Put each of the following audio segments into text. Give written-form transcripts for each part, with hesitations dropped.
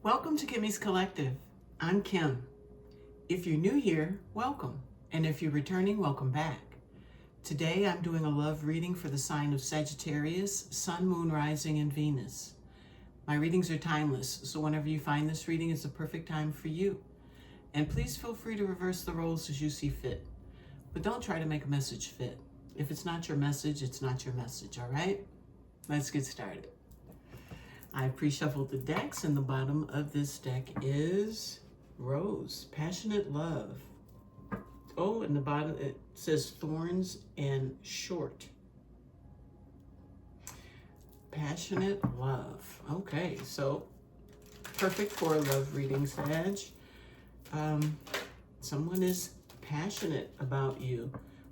Welcome to Kimmy's Collective. I'm Kim. If you're new here, welcome. And if you're returning, welcome back. Today I'm doing a love reading for the sign of Sagittarius, Sun, Moon, Rising, and Venus. My readings are timeless, so whenever you find this reading, it's the perfect time for you. And please feel free to reverse the roles as you see fit. But don't try to make a message fit. If it's not your message, it's not your message, all right? Let's get started. I pre-shuffled the decks, and the bottom of this deck is Rose, Passionate Love. Oh, and the bottom, it says Thorns and Short. Passionate Love. Okay, so perfect for a love reading, Sag. Someone is passionate about you.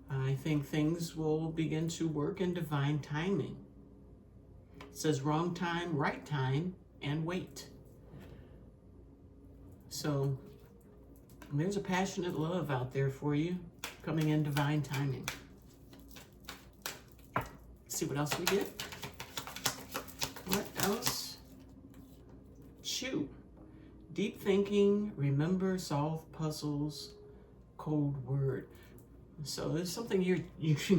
I think things will begin to work in divine timing. It says wrong time, right time, and wait. So there's a passionate love out there for you, coming in divine timing. Let's see what else we get. What else? Chew. Deep thinking, remember, solve puzzles, cold word. So it's something you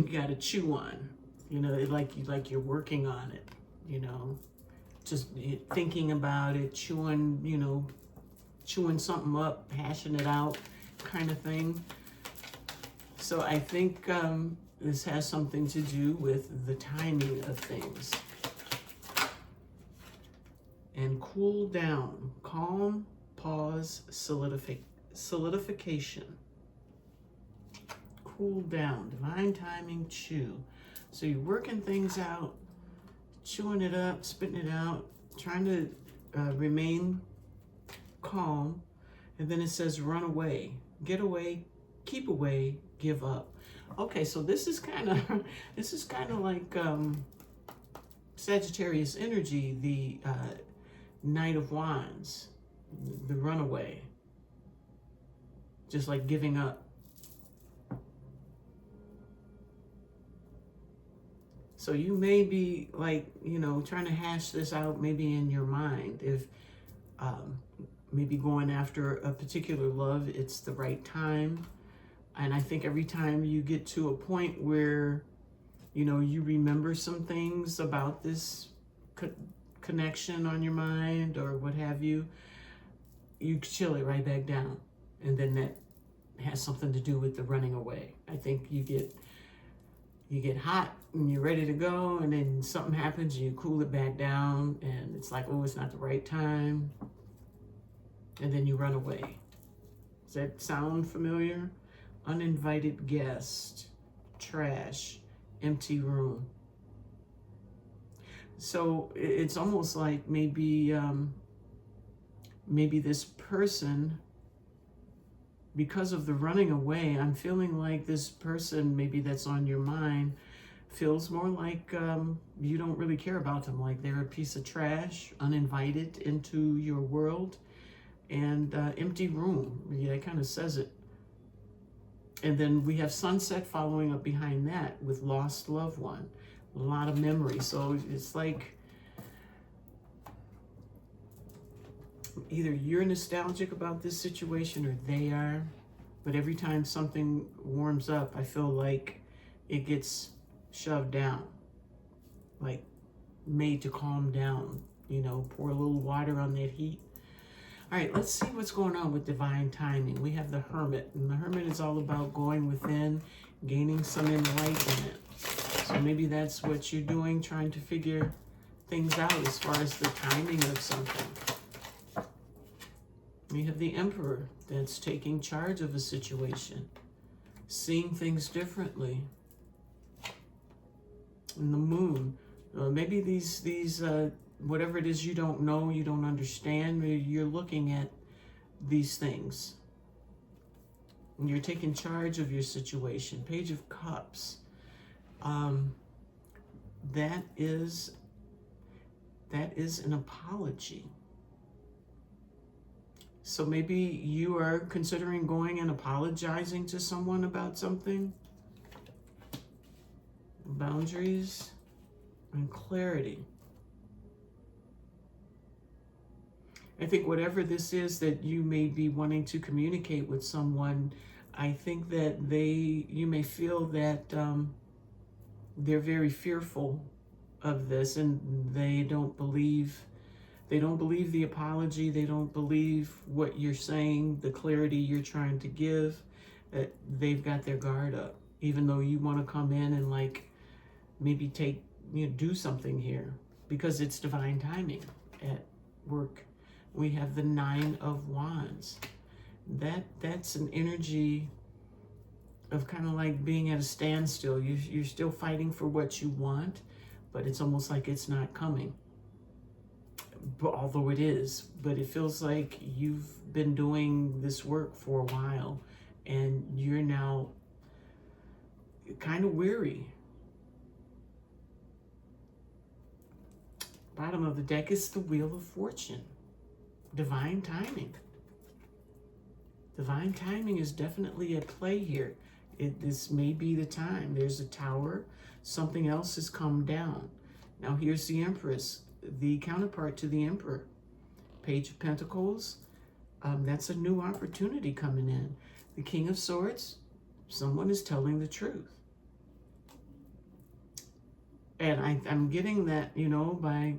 gotta chew on. You know, like you're working on it. You know, just thinking about it, chewing, chewing something up, hashing it out kind of thing. So I think this has something to do with the timing of things. And cool down, calm, pause, solidification. Cool down, divine timing, chew. So you're working things out, chewing it up, spitting it out, trying to remain calm. And then it says run away, get away, keep away, give up. Okay, so this is kind of like Sagittarius energy, the Knight of Wands, the runaway, just like giving up. So you may be like, trying to hash this out maybe in your mind. If maybe going after a particular love, it's the right time. And I think every time you get to a point where, you remember some things about this connection on your mind or what have you, you chill it right back down. And then that has something to do with the running away. I think you get hot and you're ready to go, and then something happens and you cool it back down, and it's like, oh, it's not the right time. And then you run away. Does that sound familiar? Uninvited guest, trash, empty room. So it's almost like maybe this person, because of the running away, I'm feeling like this person maybe that's on your mind feels more like you don't really care about them, like they're a piece of trash, uninvited into your world, and empty room. Yeah, it kind of says it. And then we have sunset following up behind that with lost loved one, a lot of memory. So it's like either you're nostalgic about this situation or they are, but every time something warms up, I feel like it gets shoved down, like made to calm down, pour a little water on that heat. All right, let's see what's going on with divine timing. We have the Hermit, and the Hermit is all about going within, gaining some enlightenment. So maybe that's what you're doing, trying to figure things out as far as the timing of something. We have the Emperor that's taking charge of a situation, seeing things differently. And the Moon, maybe these whatever it is you don't know, you don't understand, you're looking at these things. And you're taking charge of your situation. Page of Cups. That is an apology. So maybe you are considering going and apologizing to someone about something. Boundaries and clarity. I think whatever this is that you may be wanting to communicate with someone, I think that you may feel that they're very fearful of this, and they don't believe the apology. They don't believe what you're saying, the clarity you're trying to give. That they've got their guard up, even though you want to come in and like maybe do something here, because it's divine timing at work. We have the 9 of Wands. That's an energy of kind of like being at a standstill. You're still fighting for what you want, but it's almost like it's not coming. Although it is, but it feels like you've been doing this work for a while and you're now kind of weary. Bottom of the deck is the Wheel of Fortune. Divine timing. Divine timing is definitely at play here. This may be the time. There's a Tower. Something else has come down. Now here's the Empress, the counterpart to the Emperor. Page of Pentacles. That's a new opportunity coming in. The King of Swords. Someone is telling the truth. And I'm getting that, by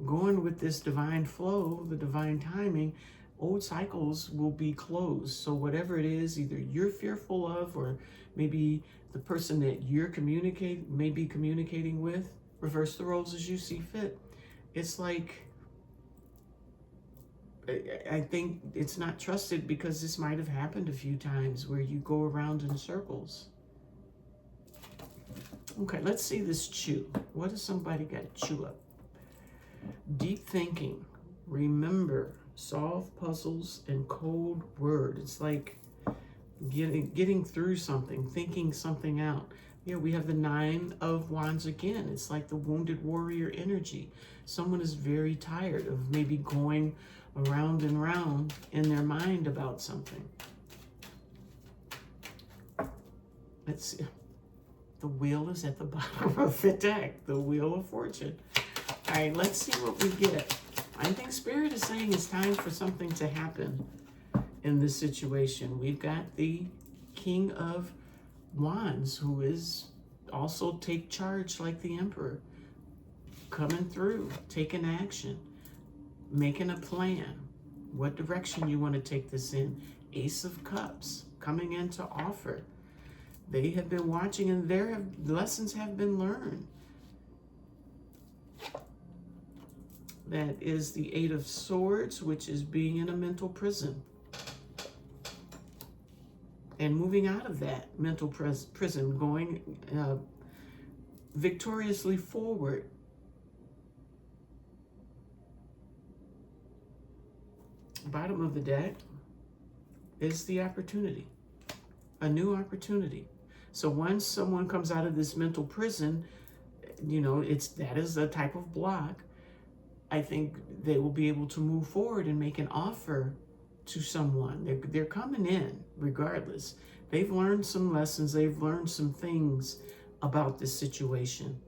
going with this divine flow, the divine timing, old cycles will be closed. So whatever it is, either you're fearful of, or maybe the person that you're communicating with, reverse the roles as you see fit. It's like, I think it's not trusted, because this might have happened a few times where you go around in circles. Okay, let's see this chew. What does somebody got to chew up? Deep thinking. Remember, solve puzzles and code word. It's like getting through something, thinking something out. We have the 9 of Wands again. It's like the wounded warrior energy. Someone is very tired of maybe going around and round in their mind about something. Let's see. The wheel is at the bottom of the deck. The Wheel of Fortune. All right, let's see what we get. I think Spirit is saying it's time for something to happen in this situation. We've got the King of Wands, who is also take charge like the Emperor. Coming through, taking action, making a plan. What direction you want to take this in. Ace of Cups, coming in to offer. They have been watching, and their lessons have been learned. That is the 8 of Swords, which is being in a mental prison. And moving out of that mental prison, going victoriously forward. Bottom of the deck is the opportunity. A new opportunity. So once someone comes out of this mental prison, that is a type of block. I think they will be able to move forward and make an offer to someone. They're coming in regardless. They've learned some lessons. They've learned some things about this situation.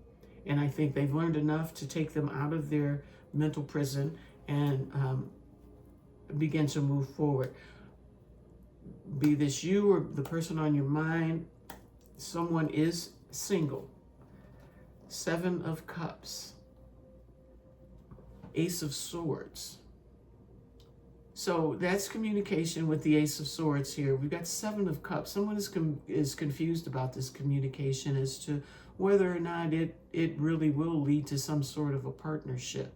And I think they've learned enough to take them out of their mental prison and begin to move forward. Be this you or the person on your mind, someone is single. 7 of Cups. Ace of Swords. So that's communication with the Ace of Swords here. We've got 7 of Cups. Someone is confused about this communication as to whether or not it really will lead to some sort of a partnership,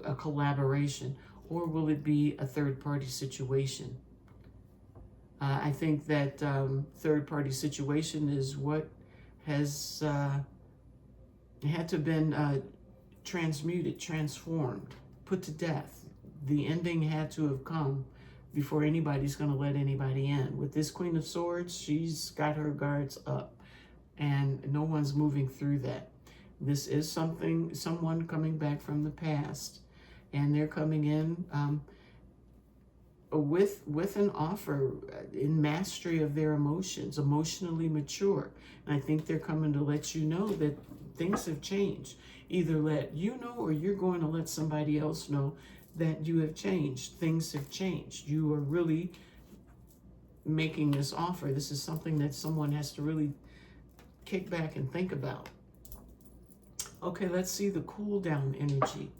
a collaboration, or will it be a third-party situation? I think that third-party situation is what has had to been transmuted, transformed, put to death. The ending had to have come before anybody's going to let anybody in. With this Queen of Swords, she's got her guards up, and no one's moving through that. This is someone coming back from the past, and they're coming in with an offer in mastery of their emotions, emotionally mature. And I think they're coming to let you know that things have changed. Either let you know, or you're going to let somebody else know that you have changed. Things have changed. You are really making this offer. This is something that someone has to really kick back and think about. Okay, let's see the cool down energy.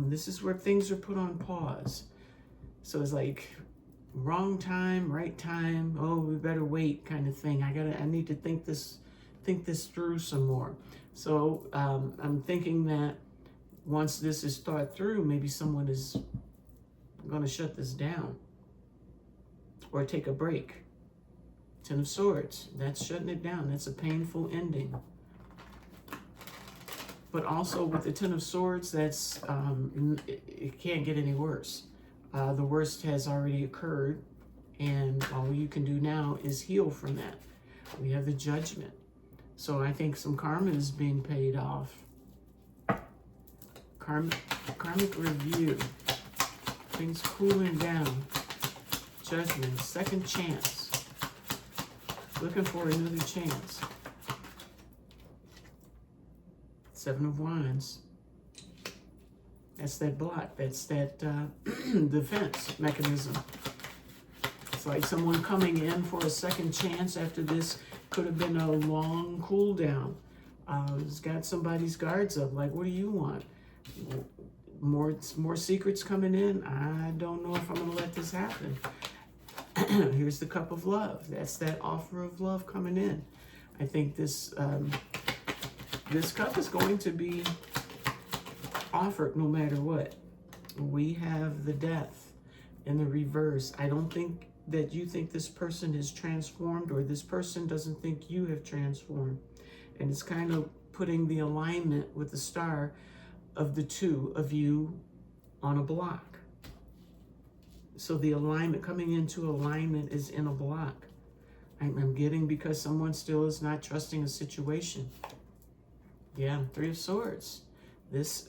This is where things are put on pause. So it's like wrong time, right time. Oh, we better wait, kind of thing. I need to think this through some more. So I'm thinking that once this is thought through, maybe someone is going to shut this down or take a break. Ten of Swords, that's shutting it down. That's a painful ending. But also with the Ten of Swords, that's it can't get any worse. The worst has already occurred, and all you can do now is heal from that. We have the Judgment. So I think some karma is being paid off. Karmic review. Things cooling down. Judgment. Second chance. Looking for another chance. Seven of Wands. That's that block. That's that defense mechanism. It's like someone coming in for a second chance after this could have been a long cool down. It's got somebody's guards up. Like, what do you want? More secrets coming in? I don't know if I'm going to let this happen. Here's the Cup of Love. That's that offer of love coming in. I think this this cup is going to be offered no matter what. We have the Death in the reverse. I don't think that you think this person is transformed, or this person doesn't think you have transformed. And it's kind of putting the alignment with the star of the two of you on a block. So the alignment, coming into alignment, is in a block. I'm getting because someone still is not trusting a situation. Yeah, Three of Swords. This,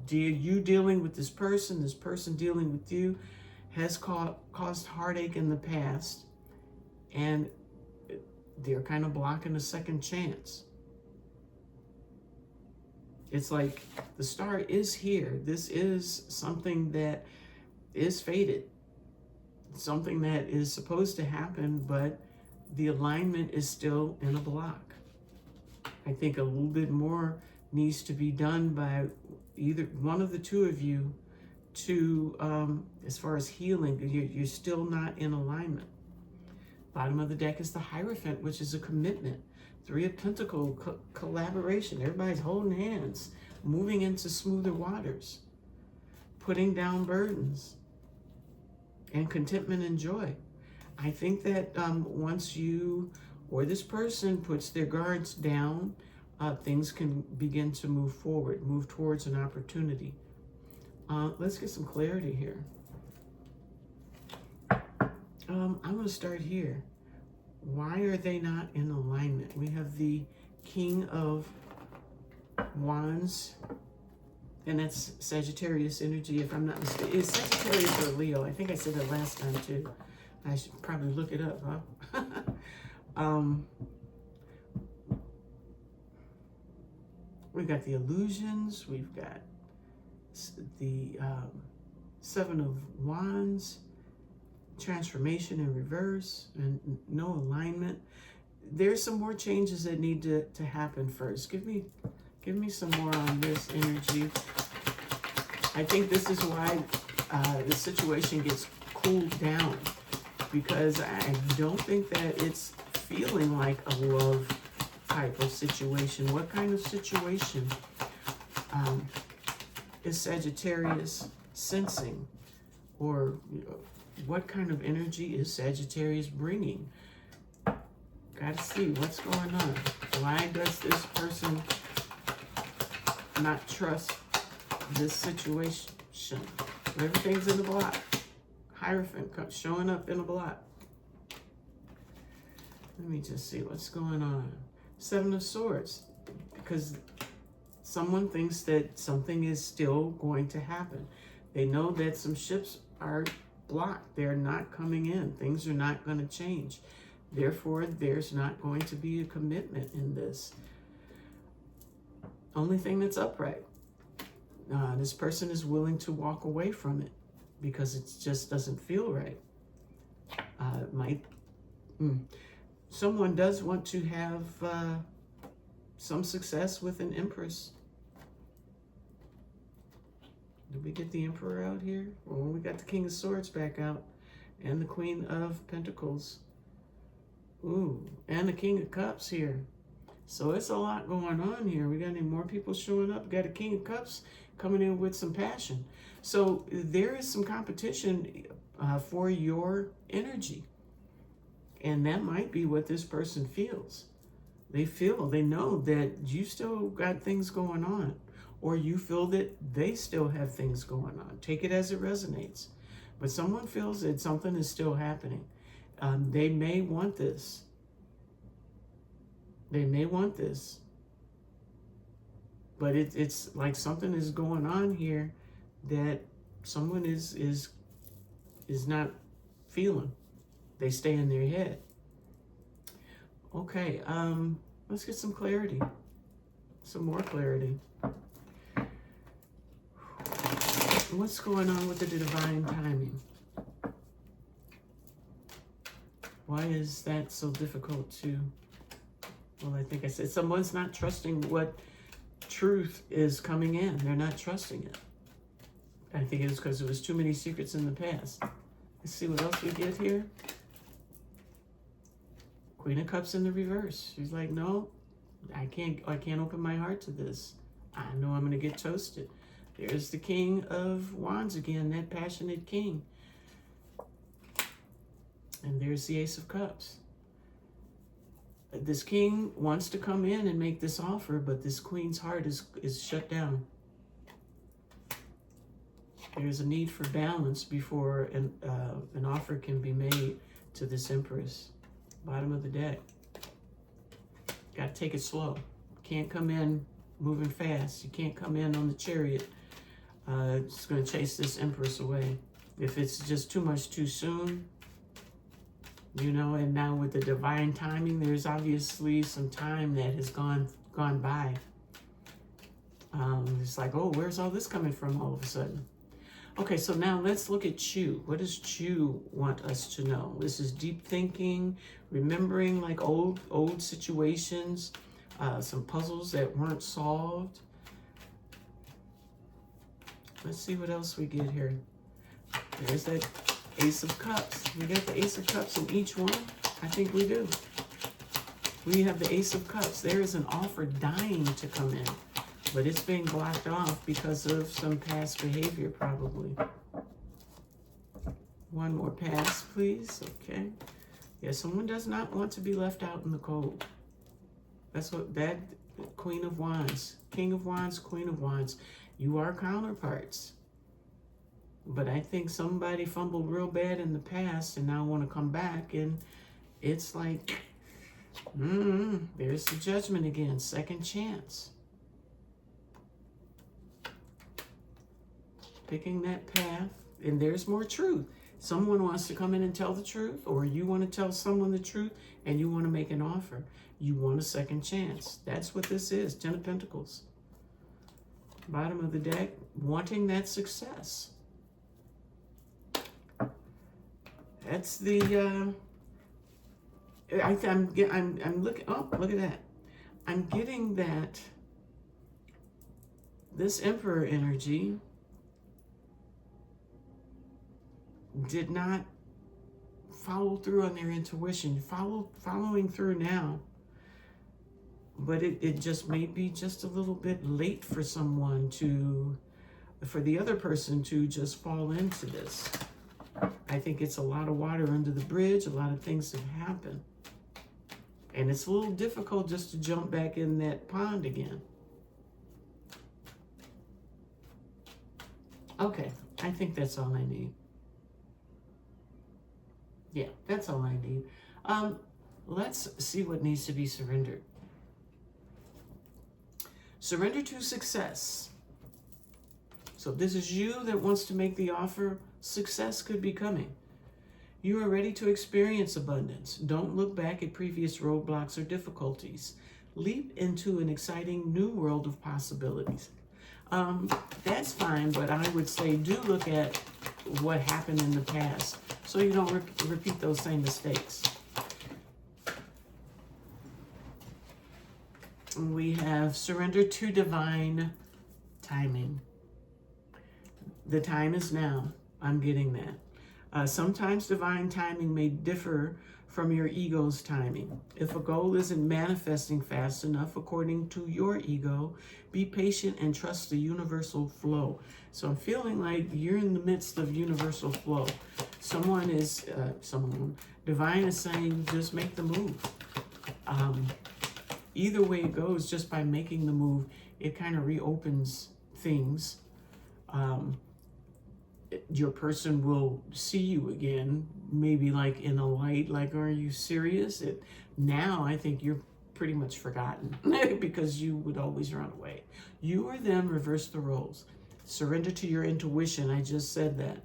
you dealing with this person dealing with you, has caused heartache in the past, and they're kind of blocking a second chance. It's like the star is here. This is something that is fated, something that is supposed to happen, but the alignment is still in a block. I think a little bit more needs to be done by either one of the two of you to, as far as healing. You're still not in alignment. Bottom of the deck is the Hierophant, which is a commitment. Three of Pentacles, collaboration. Everybody's holding hands, moving into smoother waters, putting down burdens, and contentment and joy. I think that once you or this person puts their guards down, things can begin to move forward, move towards an opportunity. Let's get some clarity here. I'm going to start here. Why are they not in alignment? We have the King of Wands, and that's Sagittarius energy, if I'm not mistaken. It's Sagittarius or Leo. I think I said that last time too. I should probably look it up, huh? We've got the illusions. We've got the Seven of Wands, transformation in reverse, and no alignment. There's some more changes that need to happen first. Give me some more on this energy. I think this is why the situation gets cooled down, because I don't think that it's feeling like a love type of situation. What kind of situation is Sagittarius sensing? Or what kind of energy is Sagittarius bringing? Gotta see what's going on. Why does this person not trust this situation? Everything's in the block. Hierophant showing up in a block. Let me just see what's going on. Seven of Swords, because someone thinks that something is still going to happen. They know that some ships are blocked. They're not coming in. Things are not going to change. Therefore, there's not going to be a commitment in this. Only thing that's upright. This person is willing to walk away from it because it just doesn't feel right. Someone does want to have some success with an Empress. Did we get the Emperor out here? Well, we got the King of Swords back out and the Queen of Pentacles. Ooh, and the King of Cups here. So it's a lot going on here. We got any more people showing up? We got a King of Cups coming in with some passion. So there is some competition for your energy. And that might be what this person feels. They know that you still got things going on. Or you feel that they still have things going on. Take it as it resonates. But someone feels that something is still happening. They may want this. They may want this. But it's like something is going on here that someone is not feeling. They stay in their head. Okay, let's get some clarity. Some more clarity. What's going on with the divine timing? Why is that so difficult to... Well, I think I said someone's not trusting what truth is coming in. They're not trusting it. I think it was because there was too many secrets in the past. Let's see what else we get here. Queen of Cups in the reverse. She's like, no, I can't open my heart to this. I know I'm going to get toasted. There's the King of Wands again, that passionate king. And there's the Ace of Cups. This king wants to come in and make this offer, but this queen's heart is shut down. There's a need for balance before an offer can be made to this Empress. Bottom of the deck. Got to take it slow. Can't come in moving fast. You can't come in on the Chariot. It's going to chase this Empress away. If it's just too much too soon, you know, and now with the divine timing, there's obviously some time that has gone by. It's like, oh, where's all this coming from all of a sudden? Okay, so now let's look at Chu. What does Chu want us to know? This is deep thinking, remembering like old situations, some puzzles that weren't solved. Let's see what else we get here. There's that Ace of Cups. We got the Ace of Cups in each one. I think we do. We have the Ace of Cups. There is an offer dying to come in, but it's being blocked off because of some past behavior, probably. One more pass, please. Okay. Yeah, someone does not want to be left out in the cold. That's what that Queen of Wands, King of Wands, Queen of Wands. You are counterparts. But I think somebody fumbled real bad in the past and now want to come back, and it's like, there's the Judgment again, second chance. Picking that path, and there's more truth. Someone wants to come in and tell the truth, or you want to tell someone the truth and you want to make an offer. You want a second chance. That's what this is, Ten of Pentacles. Bottom of the deck, wanting that success. That's the, I'm looking, oh, look at that. I'm getting that this Emperor energy did not follow through on their intuition, following through now. But it just may be just a little bit late for someone for the other person to just fall into this. I think it's a lot of water under the bridge. A lot of things have happened. And it's a little difficult just to jump back in that pond again. Okay, I think that's all I need. Yeah, that's all I need. Let's see what needs to be surrendered. Surrender to success. So if this is you that wants to make the offer, success could be coming. You are ready to experience abundance. Don't look back at previous roadblocks or difficulties. Leap into an exciting new world of possibilities. That's fine, but I would say do look at what happened in the past so you don't repeat those same mistakes. We have surrender to divine timing. The time is now. I'm getting that. Sometimes divine timing may differ from your ego's timing. If a goal isn't manifesting fast enough according to your ego, be patient and trust the universal flow. So I'm feeling like you're in the midst of universal flow. Someone, divine is saying, just make the move. Either way it goes, just by making the move, it kind of reopens things. Your person will see you again, maybe like in a light, like, are you serious? Now I think you're pretty much forgotten because you would always run away. You or them, reverse the roles. Surrender to your intuition. I just said that.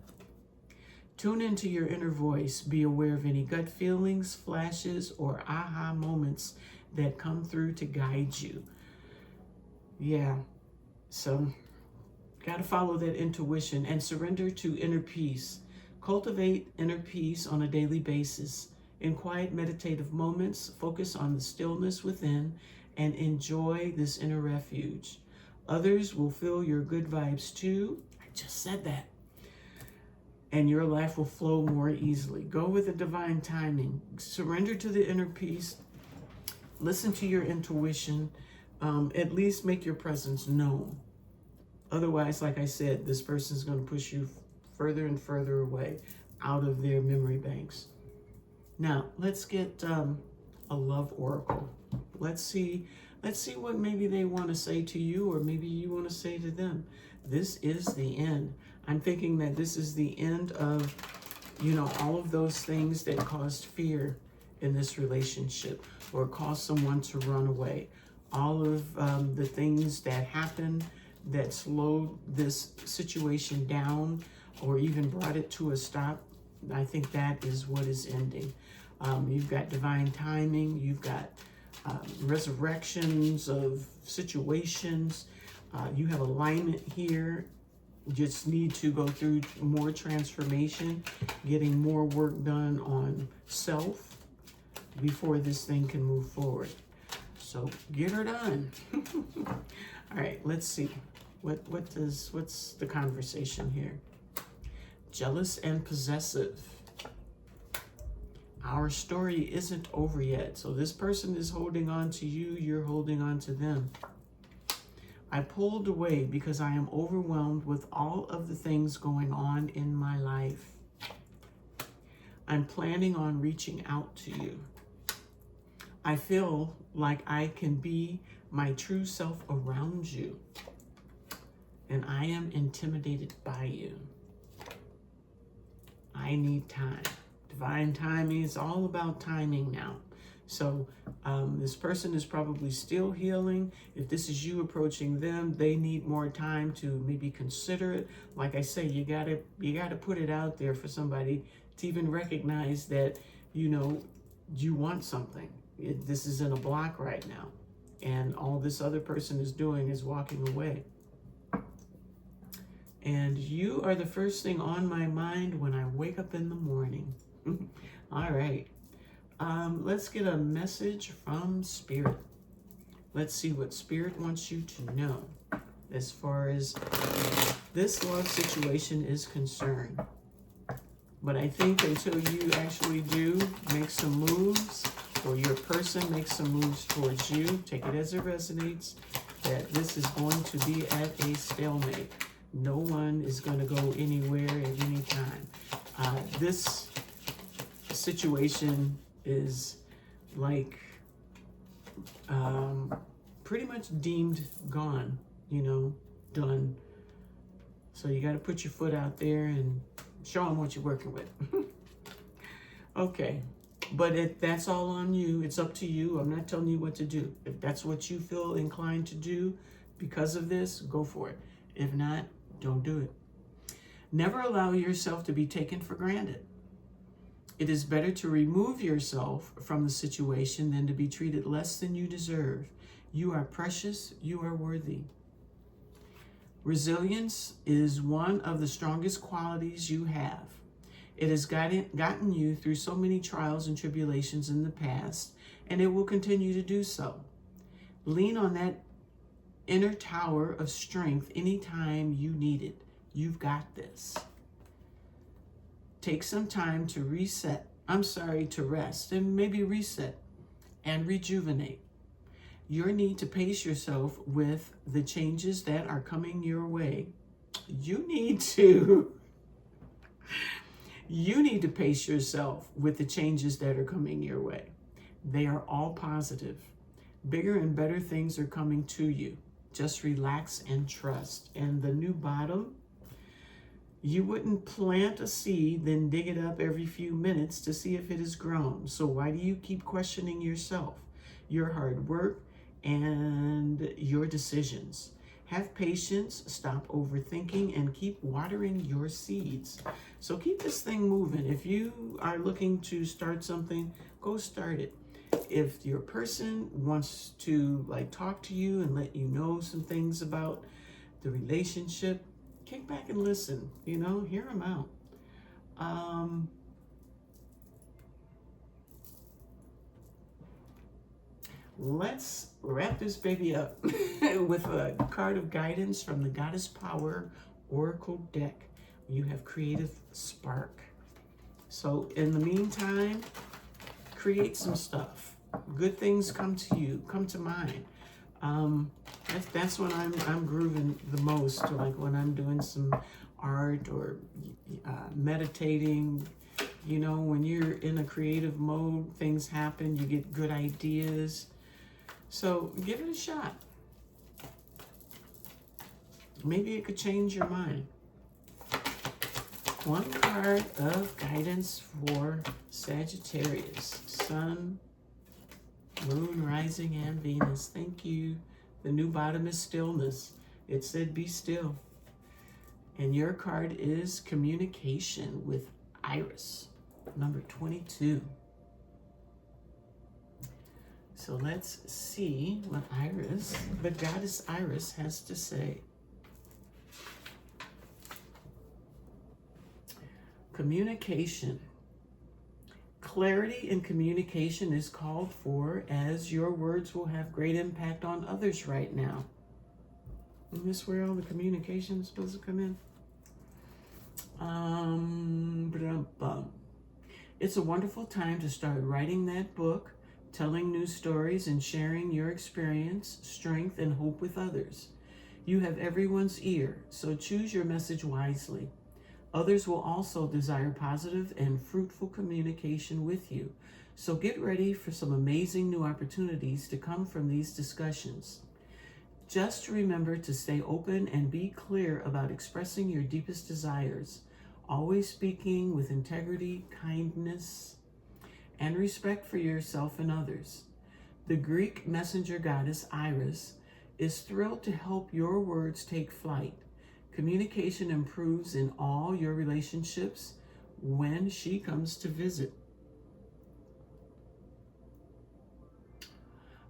Tune into your inner voice. Be aware of any gut feelings, flashes, or aha moments that come through to guide you. Yeah, so got to follow that intuition and surrender to inner peace. Cultivate inner peace on a daily basis. In quiet meditative moments, focus on the stillness within and enjoy this inner refuge. Others will feel your good vibes too. I just said that. And your life will flow more easily. Go with the divine timing. Surrender to the inner peace. Listen to your intuition. At least make your presence known. Otherwise, like I said, this person's going to push you further and further away out of their memory banks. Now, let's get a love oracle. Let's see what maybe they want to say to you, or maybe you want to say to them. This is the end. I'm thinking that this is the end of, all of those things that caused fear in this relationship or caused someone to run away. All of the things that happened that slowed this situation down or even brought it to a stop, I think that is what is ending. You've got divine timing, you've got resurrections of situations, you have alignment here. You just need to go through more transformation, getting more work done on self before this thing can move forward. So get her done. All right, let's see. What's the conversation here? Jealous and possessive. Our story isn't over yet. So this person is holding on to you, you're holding on to them. I pulled away because I am overwhelmed with all of the things going on in my life. I'm planning on reaching out to you. I feel like I can be my true self around you, and I am intimidated by you. I need time. Divine timing is all about timing now. So this person is probably still healing. If this is you approaching them, they need more time to maybe consider it. Like I say, you gotta put it out there for somebody to even recognize that, you want something. This is in a block right now. And all this other person is doing is walking away. And you are the first thing on my mind when I wake up in the morning. All right. Let's get a message from Spirit. Let's see what Spirit wants you to know as far as this love situation is concerned. But I think until you actually do make some moves, or your person makes some moves towards you, take it as it resonates, that this is going to be at a stalemate. No one is going to go anywhere at any time. This situation is like pretty much deemed gone, done. So you got to put your foot out there and show them what you're working with. Okay, but that's all on you. It's up to you. I'm not telling you what to do. If that's what you feel inclined to do because of this, go for it. If not, don't do it. Never allow yourself to be taken for granted. It is better to remove yourself from the situation than to be treated less than you deserve. You are precious. You are worthy. Resilience is one of the strongest qualities you have. It has gotten you through so many trials and tribulations in the past, and it will continue to do so. Lean on that inner tower of strength anytime you need it. You've got this. Take some time to to rest and maybe reset and rejuvenate. Your need to pace yourself with the changes that are coming your way. You need to pace yourself with the changes that are coming your way. They are all positive. Bigger and better things are coming to you. Just relax and trust. And the new bottom, you wouldn't plant a seed, then dig it up every few minutes to see if it has grown. So why do you keep questioning yourself, your hard work, and your decisions? Have patience, stop overthinking, and keep watering your seeds. So keep this thing moving. If you are looking to start something, go start it. If your person wants to talk to you and let you know some things about the relationship, kick back and listen, hear them out. Let's wrap this baby up with a card of guidance from the Goddess Power Oracle deck. You have Creative Spark. So in the meantime, create some stuff. Good things come to mind. That's when I'm grooving the most, like when I'm doing some art or meditating. When you're in a creative mode, things happen, you get good ideas. So give it a shot. Maybe it could change your mind. One card of guidance for Sagittarius. Sun, Moon, Rising, and Venus. Thank you. The new bottom is stillness. It said be still. And your card is communication with Iris, number 22. So let's see what the goddess Iris, has to say. Communication. Clarity in communication is called for, as your words will have great impact on others right now. Isn't this where all the communication is supposed to come in? It's a wonderful time to start writing that book, telling new stories, and sharing your experience, strength, and hope with others. You have everyone's ear, so choose your message wisely. Others will also desire positive and fruitful communication with you, so get ready for some amazing new opportunities to come from these discussions. Just remember to stay open and be clear about expressing your deepest desires, always speaking with integrity, kindness, and respect for yourself and others. The Greek messenger goddess Iris is thrilled to help your words take flight. Communication improves in all your relationships when she comes to visit.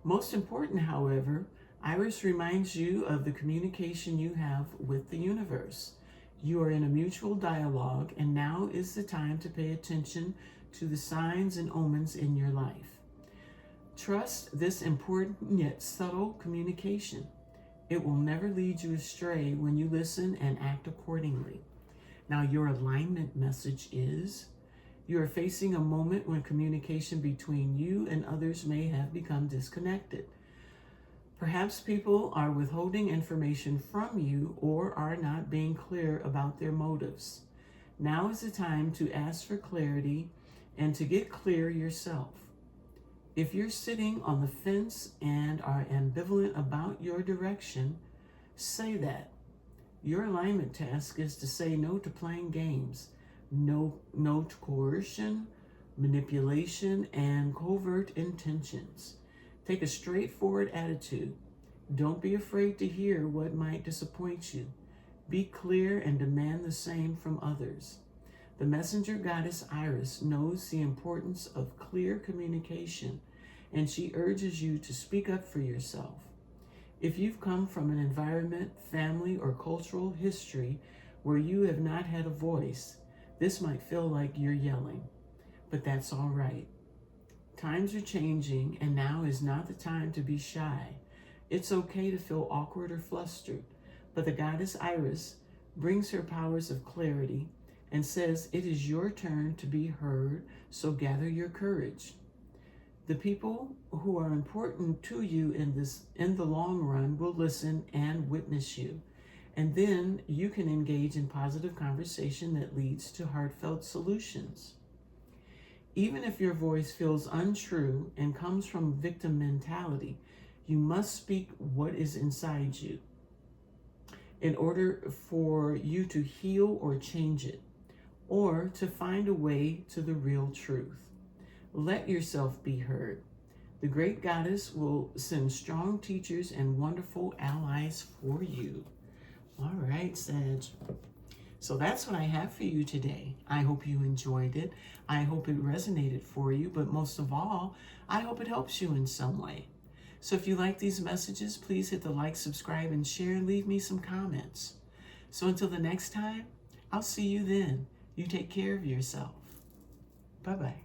Most important, however, Iris reminds you of the communication you have with the universe. You are in a mutual dialogue, and now is the time to pay attention to the signs and omens in your life. Trust this important yet subtle communication. It will never lead you astray when you listen and act accordingly. Now, your alignment message is: you are facing a moment when communication between you and others may have become disconnected. Perhaps people are withholding information from you or are not being clear about their motives. Now is the time to ask for clarity and to get clear yourself. If you're sitting on the fence and are ambivalent about your direction, say that. Your alignment task is to say no to playing games, no to coercion, manipulation, and covert intentions. Take a straightforward attitude. Don't be afraid to hear what might disappoint you. Be clear and demand the same from others. The messenger goddess Iris knows the importance of clear communication, and she urges you to speak up for yourself. If you've come from an environment, family, or cultural history where you have not had a voice, this might feel like you're yelling, but that's all right. Times are changing, and now is not the time to be shy. It's okay to feel awkward or flustered, but the goddess Iris brings her powers of clarity and says it is your turn to be heard, so gather your courage. The people who are important to you in the long run will listen and witness you. And then you can engage in positive conversation that leads to heartfelt solutions. Even if your voice feels untrue and comes from victim mentality, you must speak what is inside you in order for you to heal or change it, or to find a way to the real truth. Let yourself be heard. The great goddess will send strong teachers and wonderful allies for you. All right, Sag. So that's what I have for you today. I hope you enjoyed it. I hope it resonated for you, but most of all, I hope it helps you in some way. So if you like these messages, please hit the like, subscribe, and share, and leave me some comments. So until the next time, I'll see you then. You take care of yourself. Bye-bye.